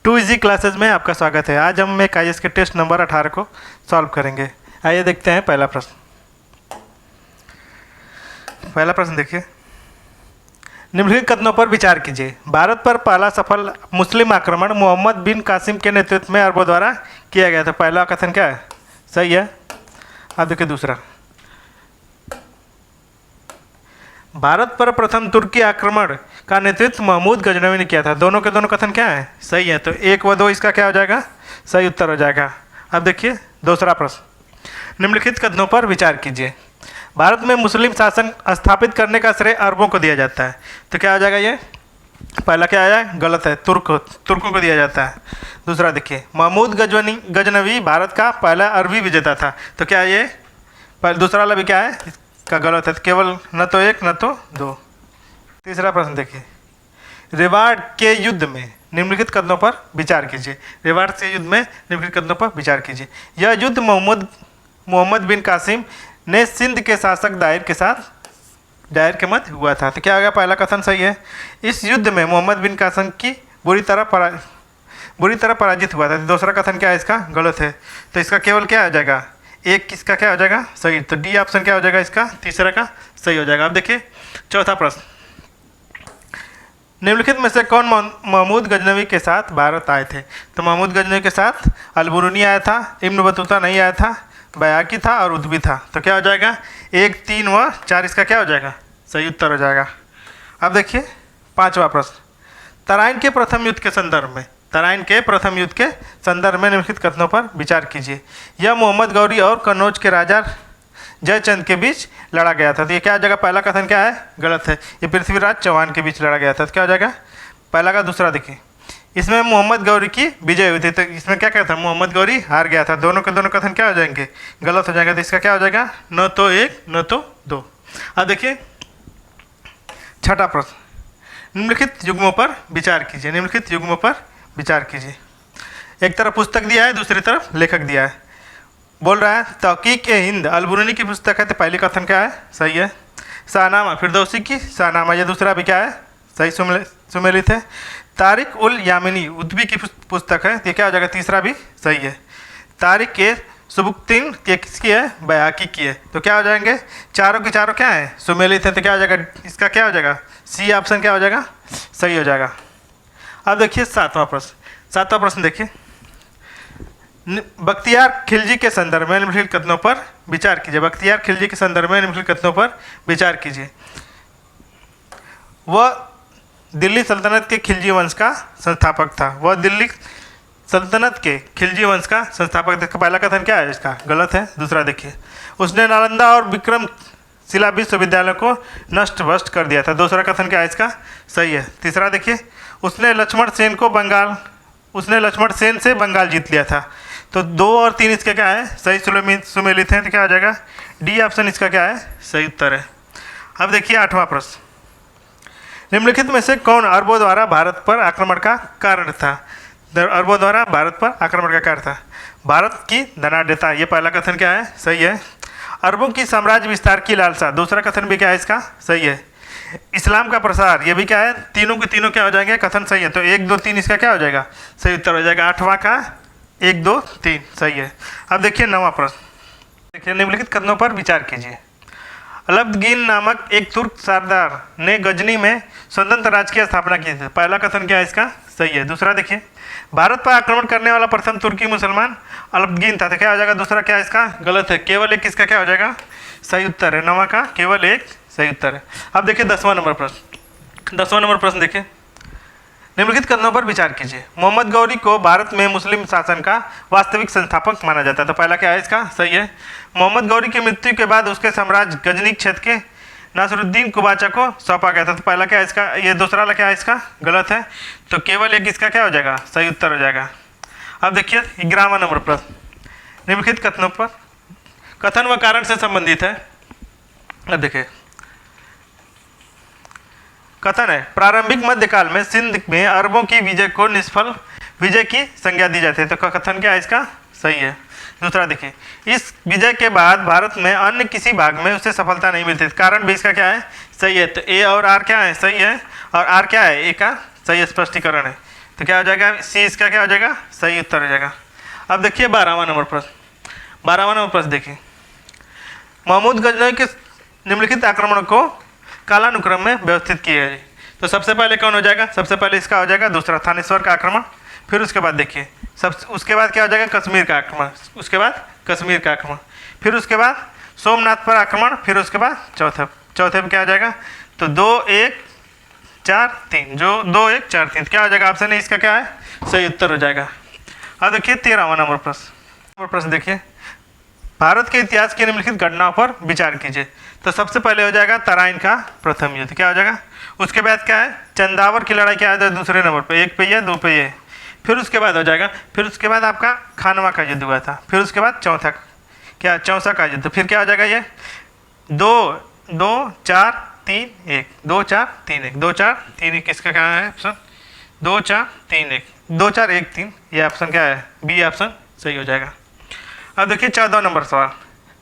To easy classes में आपका स्वागत है। आज हम एक आईएएस के टेस्ट नंबर 18 को सॉल्व करेंगे। आइए देखते हैं पहला प्रश्न। पहला प्रश्न देखिए, निम्नलिखित कथनों पर विचार कीजिए। भारत पर पहला सफल मुस्लिम आक्रमण मोहम्मद बिन कासिम के नेतृत्व में अरबों द्वारा किया गया था। पहला कथन क्या है? सही है। अब देखिए दूसरा, भारत पर प्रथम तुर्की आक्रमण का नेतृत्व महमूद गजनवी ने किया था। दोनों के दोनों कथन क्या है? सही है। तो 1 व 2 इसका क्या हो जाएगा? सही उत्तर हो जाएगा। अब देखिए दूसरा प्रश्न, निम्नलिखित कथनों पर विचार कीजिए। भारत में मुस्लिम शासन स्थापित करने का श्रेय अरबों को दिया जाता है। तो क्या हो जाएगा? ये पहला क्या आया? गलत है, तुर्कों को दिया जाता है। दूसरा देखिए, महमूद गजनवी भारत का पहला अरबी विजेता था। तो क्या ये दूसरा वाला भी क्या है? इसका गलत है। केवल न तो 1 न तो 2। तीसरा प्रश्न देखिए, रेवाड़ के युद्ध में निम्नलिखित कथनों पर विचार कीजिए। रेवाड़ के युद्ध में निम्नलिखित कथनों पर विचार कीजिए। यह युद्ध मोहम्मद बिन कासिम ने सिंध के शासक दाहिर के मध्य हुआ था। तो क्या हो गया? पहला कथन सही है। इस युद्ध में मोहम्मद बिन कासिम की बुरी तरह पराजित हुआ था। दूसरा कथन क्या है? इसका गलत है। तो इसका केवल क्या हो जाएगा? 1 किसका क्या हो जाएगा? सही। तो डी ऑप्शन क्या हो जाएगा? इसका तीसरा का सही हो जाएगा। अब देखिए चौथा प्रश्न, निम्नलिखित में से कौन महमूद गजनवी के साथ भारत आए थे? तो महमूद गजनवी के साथ अल-बुरूनी आया था, इब्न बतूता नहीं आया था, बयाकी था और उद्बी था। तो क्या हो जाएगा? 1, 3 व 4 इसका क्या हो जाएगा? सही उत्तर हो जाएगा। अब देखिए पांचवा प्रश्न, तराइन के प्रथम युद्ध के संदर्भ में निम्नलिखित कथनों पर विचार कीजिए। यह मोहम्मद गौरी और कन्नौज के राजा जयचंद के बीच लड़ा गया था। तो ये क्या हो जाएगा? पहला कथन क्या है? गलत है। ये पृथ्वीराज चौहान के बीच लड़ा गया था। तो क्या हो जाएगा? पहला का दूसरा देखिए, इसमें मोहम्मद गौरी की विजय हुई थी। तो इसमें क्या कहता है? मोहम्मद गौरी हार गया था। दोनों के दोनों कथन क्या हो जाएंगे? गलत हो जाएगा। तो इसका क्या हो जाएगा? न तो 1 न तो 2। अब देखिए छठा प्रश्न, निम्नलिखित युग्मों पर विचार कीजिए। एक तरफ पुस्तक दिया है, दूसरी तरफ लेखक दिया है। बोल रहा है तहकीक-ए-हिंद अल-बुरूनी की पुस्तक है। तो पहली कथन क्या है? सही है। शाहनामा फिरदौसी की शाहनामा, ये दूसरा भी क्या है? सही सुमेलित है। तारिक उल यामिनी उद्बी की पुस्तक है। ये क्या हो जाएगा? तीसरा भी सही है। तारिक के सुबुक्तिन के किसकी है? बयाकी की है। तो क्या हो जाएंगे? चारों के चारों क्या है? सुमेलित है। तो क्या हो जाएगा? इसका क्या हो जाएगा? सी ऑप्शन क्या हो जाएगा? सही हो जाएगा। अब देखिए सातवां प्रश्न देखिए, बख्तियार खिलजी के संदर्भ में निम्नलिखित कथनों पर विचार कीजिए। वह दिल्ली सल्तनत के खिलजी वंश का संस्थापक था। पहला कथन क्या है? इसका गलत है। दूसरा देखिए, उसने नालंदा और विक्रमशिला विश्वविद्यालय को नष्ट भ्रष्ट कर दिया था। दूसरा कथन क्या है? इसका सही है। तीसरा देखिए, उसने लक्ष्मण सेन से बंगाल जीत लिया था। तो 2 और 3 इसका क्या है? सही सुमेलित हैं। तो क्या हो जाएगा? डी ऑप्शन इसका क्या है? सही उत्तर है। अब देखिए आठवां प्रश्न, निम्नलिखित में से कौन अरबों द्वारा भारत पर आक्रमण का कारण था? भारत की धनाढ्यता, ये पहला कथन क्या है? सही है। अरबों की साम्राज्य विस्तार की लालसा, दूसरा कथन भी क्या है? इसका सही है। इस्लाम का प्रसार, ये भी क्या है? तीनों के तीनों क्या हो जाएंगे? कथन सही है। तो 1, 2, 3 इसका क्या हो जाएगा? सही उत्तर हो जाएगा। 8वां का 1, 2, 3 सही है। अब देखिए 9वां प्रश्न, देखिए निम्नलिखित कथनों पर विचार कीजिए। अलाउद्दीन नामक एक तुर्क सरदार ने गजनी में स्वतंत्र राज्य की स्थापना की थी। पहला कथन क्या है? इसका सही है। दूसरा देखिए, भारत पर आक्रमण करने वाला प्रथम तुर्की मुसलमान अलाउद्दीन था। तो क्या हो जाएगा? दूसरा क्या है? इसका गलत है। केवल 1 इसका क्या हो जाएगा? सही उत्तर है। 9वां का केवल 1 सही उत्तर है। अब देखिए 10वां नंबर प्रश्न देखिए, निम्नलिखित कथनों पर विचार कीजिए। मोहम्मद गौरी को भारत में मुस्लिम शासन का वास्तविक संस्थापक माना जाता है। तो पहला क्या है? इसका सही है। मोहम्मद गौरी की मृत्यु के बाद उसके साम्राज्य गजनी क्षेत्र के नासरुद्दीन कुबाचा को सौंपा गया था। तो पहला क्या है? इसका ये दूसरा वाला क्या है? इसका गलत है। तो केवल 1 इसका क्या हो जाएगा? सही उत्तर हो जाएगा। अब देखिए 11वां नंबर प्रश्न, निम्नलिखित कथनों पर कथन व कारण से संबंधित है। अब देखिए कथन है, प्रारंभिक मध्यकाल में सिंध में अरबों की विजय को निष्फल विजय की संज्ञा दी जाती है। तो कथन क्या है? इसका सही है। दूसरा देखिए, इस विजय के बाद भारत में अन्य किसी भाग में उसे सफलता नहीं मिलती। कारण भी इसका क्या है? सही है। तो ए और आर क्या है? सही है। और आर क्या है? ए का सही स्पष्टीकरण है। तो क्या हो जाएगा, सी इसका क्या हो जाएगा, सही उत्तर हो जाएगा। अब देखिए 12वां नंबर प्रश्न। 12वां नंबर प्रश्न देखिए, महमूद गजनवी के निम्नलिखित आक्रमण को कालानुक्रम में व्यवस्थित किया है। तो सबसे पहले कौन हो जाएगा, सबसे पहले इसका हो जाएगा दूसरा थानेश्वर का आक्रमण, फिर उसके बाद देखिए उसके बाद क्या हो जाएगा, कश्मीर का आक्रमण, उसके बाद कश्मीर का आक्रमण, फिर उसके बाद सोमनाथ पर आक्रमण, फिर उसके बाद चौथे पे क्या हो जाएगा, तो 2 1 4 3, जो 2 1 4 3 क्या हो जाएगा, ऑप्शन है इसका क्या है, सही उत्तर हो जाएगा। अब देखिए 13वां नंबर प्रश्न देखिए, भारत के इतिहास की निम्नलिखित घटनाओं पर विचार कीजिए। तो सबसे पहले हो जाएगा तराइन का प्रथम युद्ध, क्या हो जाएगा, उसके बाद क्या है, चंदावर की लड़ाई क्या है दूसरे नंबर पे, 1 पे ये 2 पे ये, फिर उसके बाद हो जाएगा, फिर उसके बाद आपका खानवा का युद्ध हुआ था, फिर उसके बाद चौसा का युद्ध, फिर क्या हो जाएगा ये 2 2 4 3 1 2 4 3 1 2 4 3 1, इसका क्या है ऑप्शन 2 4 3 1 2 4 1 3, ये ऑप्शन क्या है, बी ऑप्शन सही हो जाएगा। अब देखिए 14 नंबर सवाल,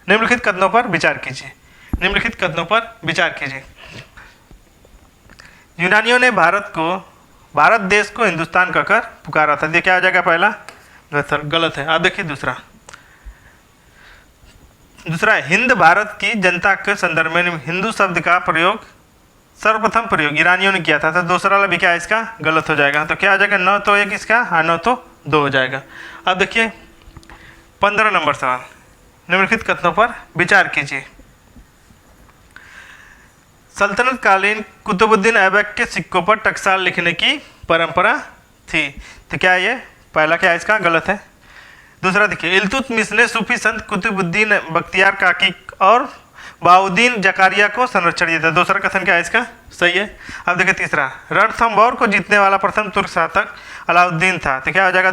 निम्नलिखित कथनों पर विचार कीजिए। निम्नलिखित कथनों पर विचार कीजिए। यूनानियों ने भारत देश को हिंदुस्तान कहकर पुकारा था, ये क्या आ जाएगा, पहला गलत है। अब देखिए दूसरा हिंद भारत की जनता के संदर्भ में हिंदू शब्द का सर्वप्रथम प्रयोग ईरानियों ने किया था, तो दूसरा वाला भी क्या है इसका गलत हो जाएगा। तो क्या आ जाएगा, 9 तो 1 इसका, हाँ 9 तो 2 हो जाएगा। अब देखिए 15 नंबर सवाल, निम्नलिखित कथनों पर विचार कीजिए। सल्तनत कालीन कुतुबुद्दीन ऐबक के सिक्कों पर टकसाल लिखने की परंपरा थी, तो क्या ये पहला क्या है इसका गलत है। दूसरा देखिए, इल्तुतमिश ने सूफी संत कुतुबुद्दीन बख्तियार काकी और बाउद्दीन जकारिया को संरक्षण दिया था, दूसरा कथन क्या है इसका सही है। अब देखिए तीसरा, रणथंभौर को जीतने वाला प्रथम तुर्क शासक अलाउद्दीन था, तो क्या हो जाएगा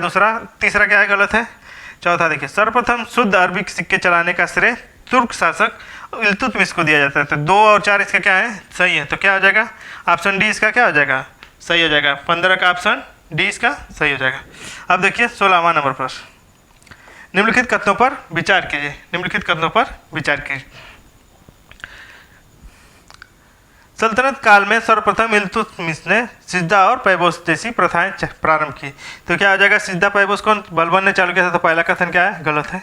तीसरा क्या है गलत है। चौथा देखिए, सर्वप्रथम शुद्ध अरबी सिक्के चलाने का श्रेय तुर्क शासक इल्तुतमिश को दिया जाता है, तो 2 और 4 इसका क्या है सही है। तो क्या हो जाएगा, ऑप्शन डी इसका क्या हो जाएगा सही हो जाएगा। 15 का ऑप्शन डी इसका सही हो जाएगा। अब देखिए 16वां नंबर प्रश्न, निम्नलिखित कथनों पर विचार कीजिए। निम्नलिखित कथनों पर विचार कीजिए। सल्तनत काल में सर्वप्रथम इल्तुतमिश ने सिजदा और पैबोस जैसी प्रथाएं प्रारंभ की, तो क्या हो जाएगा, सिजदा पैबोस कौन बलबन ने चालू किया था, तो पहला कथन क्या है गलत है।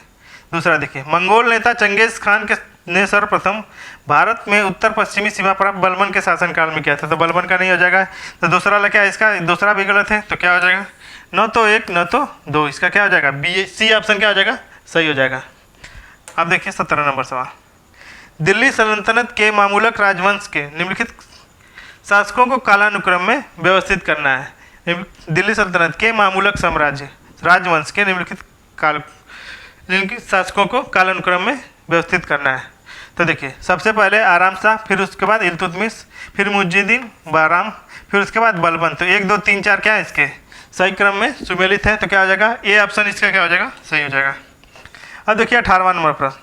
दूसरा देखिए, मंगोल नेता चंगेज खान ने सर्वप्रथम भारत में उत्तर पश्चिमी सीमा पर बलबन के शासनकाल में किया था, तो बलबन का नहीं हो जाएगा। तो दूसरा वाला क्या है इसका, दूसरा भी गलत है, तो क्या हो जाएगा 9 तो 1 9 तो 2, इसका क्या हो जाएगा बी सी ऑप्शन क्या हो जाएगा सही हो जाएगा। अब देखिए 17 नंबर सवाल, दिल्ली सल्तनत के मामूलक राजवंश के निम्नलिखित शासकों को कालानुक्रम में व्यवस्थित करना है। दिल्ली सल्तनत के मामूलक साम्राज्य राजवंश के निम्नलिखित शासकों को कालानुक्रम में व्यवस्थित करना है। तो देखिए सबसे पहले आराम शाह, फिर उसके बाद इल्तुतमिश, फिर मुइजुद्दीन बाराम, फिर उसके बाद बलबन। तो 1 2 3 4 क्या है इसके सही क्रम में सुमेलित है, तो क्या हो जाएगा ए ऑप्शन इसका क्या हो जाएगा सही हो जाएगा। अब देखिए 18वां नंबर प्रश्न,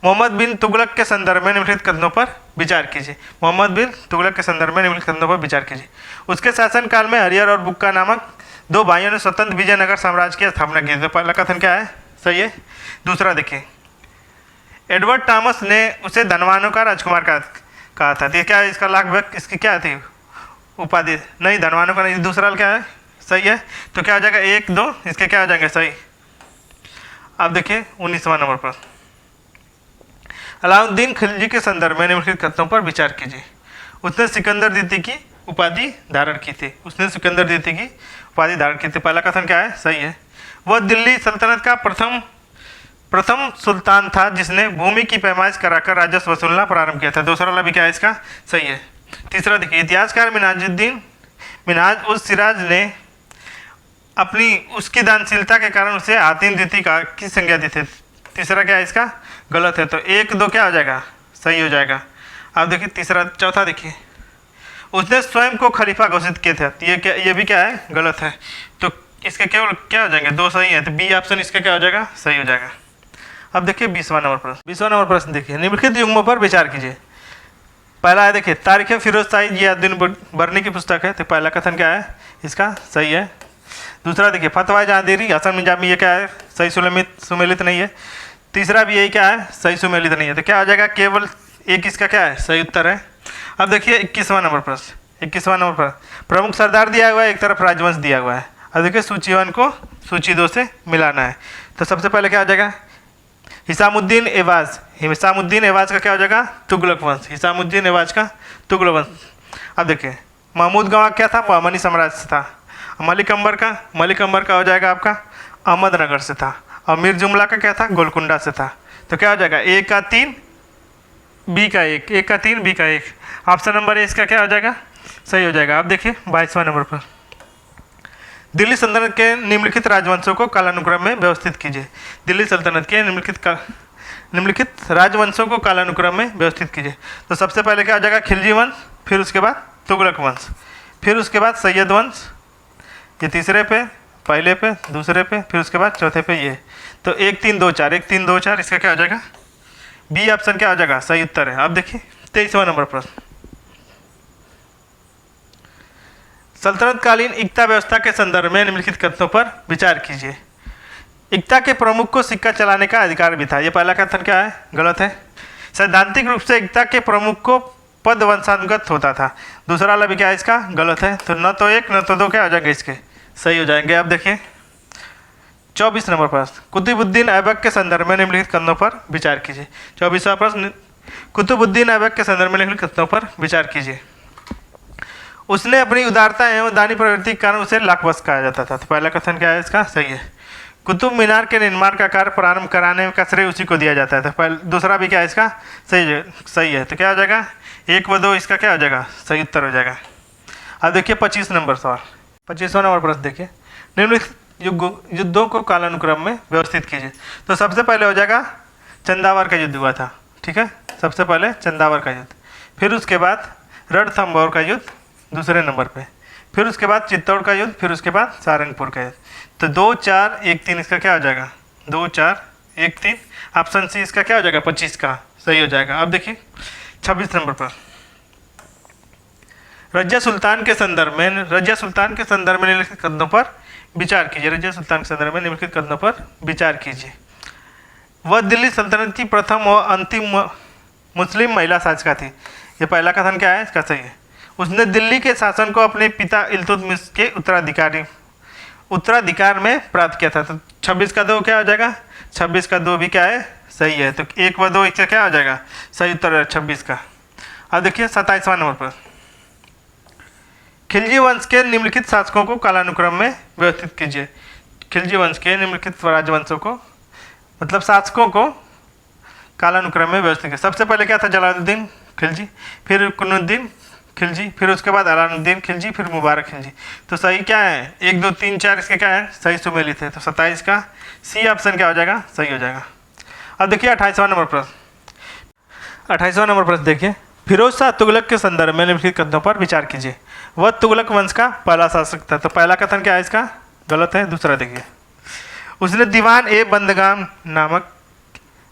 मोहम्मद बिन तुगलक के संदर्भ में निम्नलिखित कथनों पर विचार कीजिए। मोहम्मद बिन तुगलक के संदर्भ में निम्नलिखित कथनों पर विचार कीजिए। उसके शासनकाल में हरियर और बुक्का नामक 2 भाइयों ने स्वतंत्र विजयनगर साम्राज्य की स्थापना की, तो पहला कथन क्या है सही है। दूसरा देखिए, एडवर्ड टॉमस ने उसे धनवानों का राजकुमार कहा था, तो क्या है इसका लाख इसकी क्या थी उपाधि, नहीं धनवानों का नहीं, दूसरा क्या है सही है। तो क्या हो जाएगा 1 2 इसके क्या हो जाएंगे सही। अब देखिए 19वां नंबर पर, अलाउद्दीन खिलजी के संदर्भ में निम्नलिखित कथनों पर विचार कीजिए। उसने सिकंदर द्वितीय की उपाधि धारण की थी, उसने सिकंदर द्वितीय की उपाधि धारण की थी, पहला कथन क्या है सही है। वह दिल्ली सल्तनत का प्रथम सुल्तान था जिसने भूमि की पैमाइश कराकर राजस्व वसूलना प्रारंभ किया था, दूसरा वाला भी क्या है इसका सही है। तीसरा देखिए, इतिहासकार मिन्हाज उस सिराज ने अपनी उसकी दानशीलता के कारण उसे हातिम द्वितीय की संज्ञा दी थी, तीसरा क्या है इसका गलत है। तो 1 2 क्या हो जाएगा सही हो जाएगा। अब देखिए चौथा देखिए, उसने स्वयं को खलीफा घोषित किए थे, ये भी क्या है गलत है। तो इसके केवल क्या हो जाएंगे 2 सही है, तो बी ऑप्शन इसका क्या हो जाएगा सही हो जाएगा। अब देखिए 20वां नंबर प्रश्न देखिए, निम्नलिखित युग्मों पर विचार कीजिए। पहला है देखिए, तारीख फिरोज शाही जियाउद्दीन बर्नी की पुस्तक है, तो पहला कथन क्या है इसका सही है। दूसरा देखिए, फतवा जहांगीरी हसन निजामी, ये क्या है सही सुमेलित नहीं है। तीसरा भी यही क्या है सही सुमेलित नहीं है, तो क्या हो जाएगा केवल 1 इसका क्या है सही उत्तर है। अब देखिए 21वां नंबर प्रश्न, प्रमुख सरदार दिया हुआ है, एक तरफ राजवंश दिया हुआ है। अब देखिए सूची 1 को सूची 2 से मिलाना है। तो सबसे पहले क्या हो जाएगा, हिसामुद्दीन एवाज। हिसामुद्दीन एवाज का क्या हो जाएगा, तुगलक वंश। हिसामुद्दीन एवाज का तुगलक वंश। अब देखिए महमूद गवाह क्या था, बहमनी साम्राज्य से था। मलिक अंबर का हो जाएगा आपका अहमदनगर से था। और मीर जुमला का क्या था, गोलकुंडा से था। तो क्या हो जाएगा, ए का 3 बी का 1, ए का 3 बी का 1। ऑप्शन नंबर ए इसका क्या हो जाएगा, सही हो जाएगा। अब देखिए 22वां नंबर पर, दिल्ली सल्तनत के निम्नलिखित राजवंशों को कालानुक्रम में व्यवस्थित कीजिए। दिल्ली सल्तनत के निम्नलिखित राजवंशों को कालानुक्रम में व्यवस्थित कीजिए। तो सबसे पहले क्या हो जाएगा, खिलजी वंश, फिर उसके बाद तुगलक वंश, फिर उसके बाद सैयद वंश, ये तीसरे पे, पहले पे, दूसरे पे, फिर उसके बाद चौथे पे ये। तो 1 3 2 4, 1 3 2 4, इसका क्या हो जाएगा, बी ऑप्शन क्या हो जाएगा, सही उत्तर है। अब देखिए 23वां नंबर प्रश्न, सल्तनतकालीन इक्ता व्यवस्था के संदर्भ में निम्नलिखित कथनों पर विचार कीजिए। इक्ता के प्रमुख को सिक्का चलाने का अधिकार भी था। ये पहला कथन क्या है, गलत है। सैद्धांतिक रूप से इक्ता के प्रमुख को पद वंशानुगत होता था। दूसरा वाला भी क्या है इसका, गलत है। तो न तो 1 न तो 2 क्या हो जाएंगे इसके, सही हो जाएंगे। अब देखिए 24 नंबर प्रश्न, कुतुबुद्दीन ऐबक के संदर्भ में निम्नलिखित कथनों पर विचार कीजिए। 24वां प्रश्न, कुतुबुद्दीन ऐबक के संदर्भ में निम्नलिखित कथनों पर विचार कीजिए। उसने अपनी उदारता एवं दानी प्रवृत्ति के कारण उसे लाखबख्श कहा जाता था। तो पहला कथन क्या है इसका, सही है। कुतुब मीनार के निर्माण का कार्य प्रारंभ कराने का श्रेय उसी को दिया जाता है। तो पहले दूसरा भी क्या है इसका, सही है। तो क्या हो जाएगा, 1 व 2 इसका क्या हो जाएगा, सही उत्तर हो जाएगा। अब देखिए 25 नंबर सवाल, 25वां नंबर प्रश्न देखिए, निम्नलिखित युद्धों को कालानुक्रम में व्यवस्थित कीजिए। तो सबसे पहले हो जाएगा चंदावर का युद्ध हुआ था, ठीक है, सबसे पहले चंदावर का युद्ध, फिर उसके बाद रणथंभौर का युद्ध दूसरे नंबर पे, फिर उसके बाद चित्तौड़ का युद्ध, फिर उसके बाद सारंगपुर का युद्ध। तो 2 4 1 3 इसका क्या हो जाएगा, 2 4 1 3, ऑप्शन सी इसका क्या हो जाएगा, 25 का सही हो जाएगा। अब देखिए 26 नंबर पर, रजिया सुल्तान के संदर्भ में निम्नलिखित कथनों पर विचार कीजिए। रजिया सुल्तान के संदर्भ में निम्नलिखित कथनों पर विचार कीजिए। वह दिल्ली सल्तनत की प्रथम और अंतिम मुस्लिम महिला शासिका थी। ये पहला कथन क्या है इसका, सही है। उसने दिल्ली के शासन को अपने पिता इल्तुतमिश के उत्तराधिकार में प्राप्त किया था। तो 26 का 2 क्या हो जाएगा, 26 का 2 भी क्या है, सही है। तो 1 व 2 इसका क्या हो जाएगा, सही उत्तर है 26 का। अब देखिए 27वां नंबर पर, खिलजी वंश के निम्नलिखित शासकों को कालानुक्रम में व्यवस्थित कीजिए। खिलजी वंश के निम्नलिखित राजवंशों को, मतलब शासकों को कालानुक्रम में व्यवस्थित किया। सबसे पहले क्या था, जलालुद्दीन खिलजी, फिर कुनुद्दीन खिलजी, फिर उसके बाद अलाउद्दीन खिलजी, फिर मुबारक खिलजी। तो सही क्या है, 1 2 3 4 इसके क्या है, सही सुमेलित है। तो 27 का सी ऑप्शन क्या हो जाएगा, सही हो जाएगा। अब देखिए 28वां नंबर प्रश्न, 28वां नंबर प्रश्न देखिए, फिरोज शाह तुगलक के संदर्भ में निम्नलिखित कथनों पर विचार कीजिए। वह तुगलक वंश का पहला शासक था। तो पहला कथन क्या है इसका, गलत है। दूसरा देखिए, उसने दीवान ए बंदगाम नामक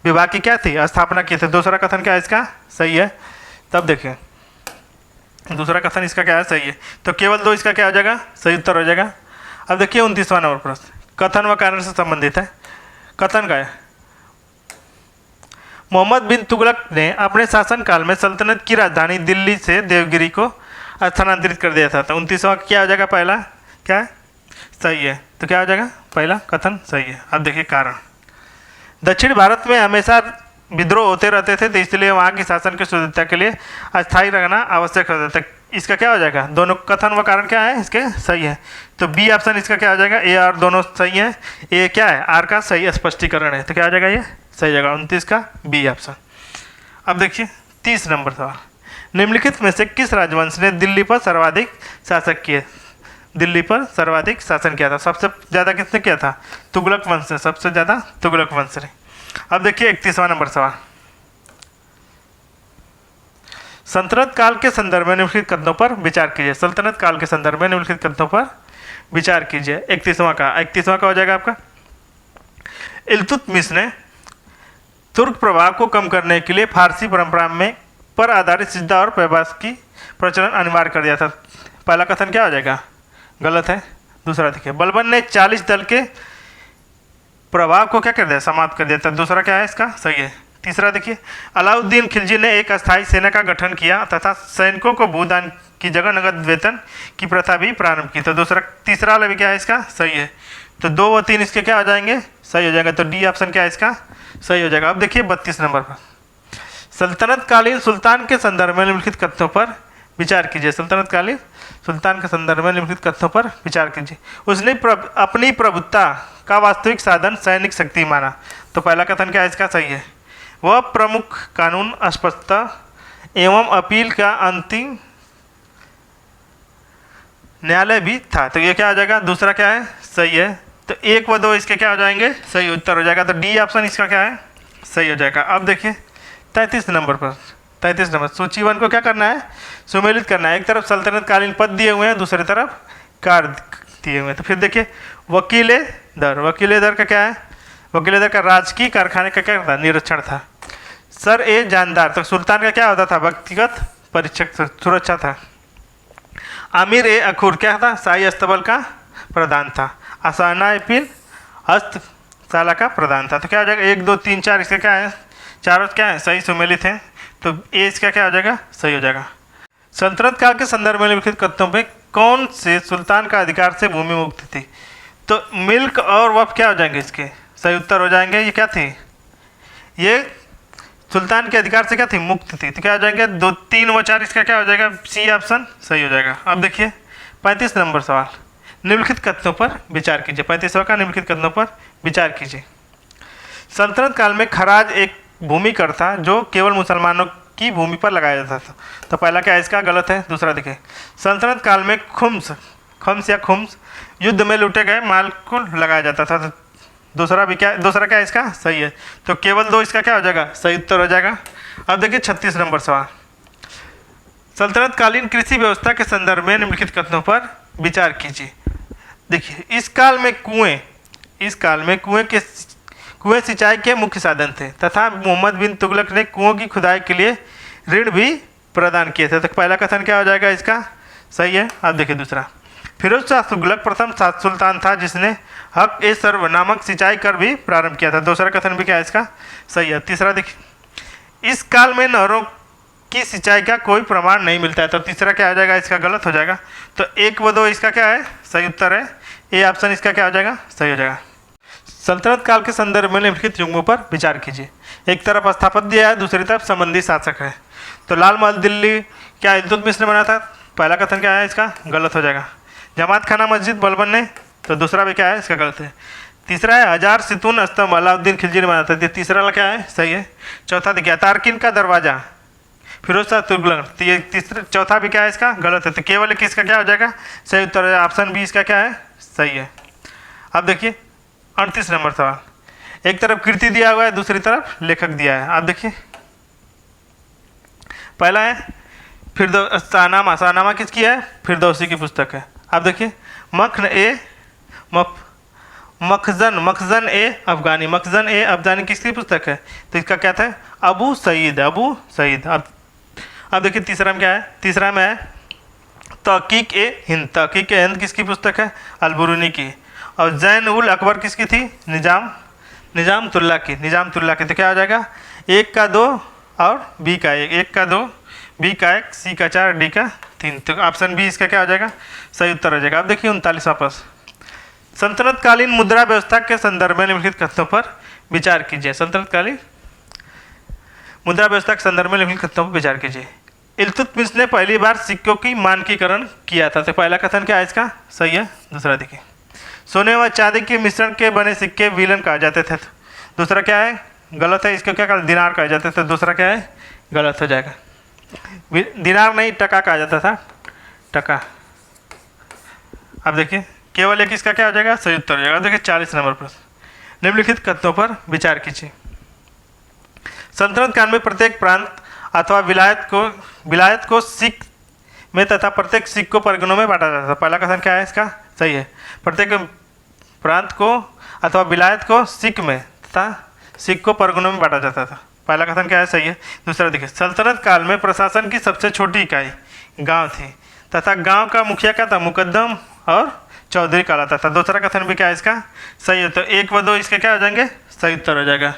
विभाग की क्या थी, स्थापना की थी। दूसरा कथन क्या है इसका, सही है। तब देखिए दूसरा कथन इसका क्या है, सही है। तो केवल 2 इसका क्या हो जाएगा, सही उत्तर हो जाएगा। अब देखिए 29वां नंबर प्रश्न, कथन व कारण से संबंधित है। कथन का है, मोहम्मद बिन तुगलक ने अपने शासनकाल में सल्तनत की राजधानी दिल्ली से देवगिरी को स्थानांतरित कर दिया था। तो 29वां क्या हो जाएगा, पहला क्या है, सही है। तो क्या हो जाएगा, पहला कथन सही है। अब देखिए कारण, दक्षिण भारत में हमेशा विद्रोह होते रहते थे, तो इसलिए वहाँ की शासन की शुद्धता के लिए अस्थायी रहना आवश्यक होता था। इसका क्या हो जाएगा, दोनों कथन व कारण क्या है इसके, सही है। तो बी ऑप्शन इसका क्या हो जाएगा, ए आर दोनों सही है। ए क्या है, आर का सही स्पष्टीकरण है। तो क्या हो जाएगा, ये सही जगह 29 का बी ऑप्शन। अब देखिए 30 नंबर सवाल, निम्नलिखित में से किस राजवंश ने दिल्ली पर सर्वाधिक शासक किए, दिल्ली पर सर्वाधिक शासन किया था। सबसे ज़्यादा किसने किया था, तुगलक वंश ने, सबसे ज़्यादा तुगलक वंश ने। अब देखिए 31वां नंबर सवाल, सल्तनत काल के संदर्भ में निम्नलिखित कथनों पर विचार कीजिए। सल्तनत काल के संदर्भ में निम्नलिखित कथनों पर विचार कीजिए। 31वां का हो जाएगा आपका, इल्तुतमिश ने तुर्क प्रभाव को कम करने के लिए फारसी परंपरा में पर आधारित सिद्धा और पैबास की प्रचलन अनिवार्य कर दिया था। पहला कथन क्या हो जाएगा, गलत है। दूसरा देखिए, बलबन ने 40 दल के प्रभाव को क्या कर दिया, समाप्त कर दिया था। दूसरा क्या है इसका, सही है। तीसरा देखिए, अलाउद्दीन खिलजी ने एक अस्थायी सेना का गठन किया तथा सैनिकों को भूदान की जगह नगद वेतन की प्रथा भी प्रारंभ की। तो दूसरा तीसरा वाला भी क्या है इसका सही है। तो 2 व 3 इसके क्या हो जाएंगे, सही हो जाएगा। तो डी ऑप्शन क्या है इसका सही हो जाएगा। अब देखिए 32 नंबर पर, सल्तनत कालीन सुल्तान के संदर्भ में निम्नलिखित कथनों पर विचार कीजिए। सल्तनत कालीन सुल्तान के संदर्भ में निम्नलिखित कथनों पर विचार कीजिए। उसने अपनी प्रभुत्ता का वास्तविक साधन सैनिक शक्ति माना। तो पहला कथन क्या है इसका सही है। वह प्रमुख कानून, स्पष्टता एवं अपील का अंतिम न्यायालय भी था। तो ये क्या हो जाएगा, दूसरा क्या है सही है। तो 1 व 2 इसके क्या हो जाएंगे, सही उत्तर हो जाएगा। तो डी ऑप्शन इसका क्या है सही हो जाएगा। अब देखिए 33 नंबर पर, 33 नंबर, सूची 1 को क्या करना है, सुमेलित करना है। एक तरफ सल्तनत कालीन पद दिए हुए हैं, दूसरी तरफ कार्य दिए हुए हैं। तो फिर देखिए वकील दर, वकील दर का क्या है, वकील दर का राजकीय कारखाने का क्या था, निरीक्षण था। सर ए जानदार, तो सुल्तान का क्या होता था, व्यक्तिगत परीक्षक सुरक्षा था। आमिर ए अखूर क्या था, शाही अस्तबल का प्रधान था। आसाना पिन हस्तशाला का प्रधान था। तो क्या हो जाएगा 1 2 3 4 इसका क्या है, चारों क्या है सही सुमेलित हैं। तो ए इसका क्या हो जाएगा सही हो जाएगा। सल्तनत काल के संदर्भ में निम्नलिखित कथनों में कौन से सुल्तान का अधिकार से भूमि मुक्त थी। तो मिल्क और वफ क्या हो जाएंगे, इसके सही उत्तर हो जाएंगे। ये क्या थी, ये सुल्तान के अधिकार से क्या थी, मुक्त थी। तो क्या हो जाएंगे 2 3 व 4 इसका क्या हो जाएगा, सी ऑप्शन सही हो जाएगा। अब देखिए 35 नंबर सवाल, निम्नलिखित कथनों पर विचार कीजिए। 35वां का निम्नलिखित कथनों पर विचार कीजिए। सल्तनत काल में खराज एक भूमि कर था जो केवल मुसलमानों की भूमि पर लगाया जाता था। तो पहला क्या है इसका गलत है। दूसरा देखिए, सल्तनत काल में खम्स या खुम्स युद्ध में लूटे गए माल को लगाया जाता था। तो दूसरा क्या है इसका सही है। तो केवल 2 इसका क्या हो जाएगा, सही उत्तर हो जाएगा। अब देखिए 36 नंबर सवाल, सल्तनत कालीन कृषि व्यवस्था के संदर्भ में निम्नलिखित कथनों पर विचार कीजिए। देखिए इस काल में कुएं सिंचाई के मुख्य साधन थे तथा मोहम्मद बिन तुगलक ने कुओं की खुदाई के लिए ऋण भी प्रदान किए थे। तो पहला कथन क्या हो जाएगा इसका सही है। अब देखिए दूसरा, फिरोज शाह तुगलक प्रथम सुल्तान था जिसने हक ए सर्व नामक सिंचाई कर भी प्रारंभ किया था। दूसरा कथन भी क्या है इसका सही है। तीसरा देखिए, इस काल में नहरों की सिंचाई का कोई प्रमाण नहीं मिलता है। तो तीसरा क्या हो जाएगा इसका गलत हो जाएगा। तो 1 व 2 इसका क्या है सही उत्तर है। ए ऑप्शन इसका क्या हो जाएगा सही हो जाएगा। सल्तनत काल के संदर्भ में निम्नलिखित युग्मों पर विचार कीजिए। एक तरफ स्थापत्य है, दूसरी तरफ संबंधी शासक है। तो लाल महल दिल्ली क्या इल्तुतमिश ने बना था। पहला कथन क्या है इसका गलत हो जाएगा। जमात खाना मस्जिद बलबन ने, तो दूसरा भी क्या है इसका गलत है। तीसरा है हजार सितून स्तंभ अलाउद्दीन खिलजी ने बनाया था। तीसरा वाला क्या है सही है। चौथा देखिए, तारकिन का दरवाजा फिरोज शाह तुगलक। तीसरा चौथा भी क्या है इसका गलत है। तो केवल किसका क्या हो जाएगा सही उत्तर है। ऑप्शन बी इसका क्या है सही है। अब देखिए 38 नंबर सवाल, एक तरफ कृति दिया हुआ है, दूसरी तरफ लेखक दिया है। आप देखिए पहला है शाहनामा किसकी है, फिरदौसी की पुस्तक है। आप देखिए मखजन ए अफगानी किसकी पुस्तक है। तो इसका क्या था अबू सईद। अब देखिए तीसरा में क्या है, तीसरा में है तहकीक ए हिंद किसकी पुस्तक है, अलबरूनी की। और जैन उल अकबर किसकी थी, निजामतुल्ला की। तो क्या हो जाएगा 1 का 2 और बी का 1 का 2 बी का 1 सी का 4 डी का 3। तो ऑप्शन बी इसका क्या हो जाएगा सही उत्तर हो जाएगा। अब देखिए 39वां प्रश्न, सल्तनत कालीन मुद्रा व्यवस्था के संदर्भ में निम्नलिखित कथनों पर विचार कीजिए। सल्तनत कालीन मुद्रा व्यवस्था के संदर्भ में निम्नलिखित कथनों पर विचार कीजिए। इल्तुतमिश ने पहली बार सिक्कों की मानकीकरण किया था। तो पहला कथन क्या है इसका सही है। दूसरा देखिए, सोने व चांदी के मिश्रण के बने सिक्के विलन कहा जाते थे। दूसरा क्या है गलत है, इसको क्या कहा दिनार कहा जाते थे। दूसरा क्या है गलत हो जाएगा, दिनार नहीं टका कहा जाता था, टका। अब देखिए केवल एक इसका क्या हो जाएगा सही उत्तर हो जाएगा। देखिए 40 नंबर प्रश्न, निम्नलिखित कथनों पर विचार कीजिए। सल्तनत काल में प्रत्येक प्रांत अथवा विलायत को सिख में तथा प्रत्येक सिख को परगनों में बांटा जाता था। पहला कथन क्या है इसका सही है। प्रत्येक प्रांत को अथवा विलायत को सिख में तथा सिख को परगनों में बांटा जाता था। पहला कथन क्या है सही है। दूसरा देखिए, सल्तनत काल में प्रशासन की सबसे छोटी इकाई गांव थी तथा गांव का मुखिया क्या था, मुकद्दम और चौधरी कहलाता था। दूसरा कथन भी क्या है इसका सही है। तो 1 व 2 इसके क्या हो जाएंगे सही उत्तर हो जाएगा।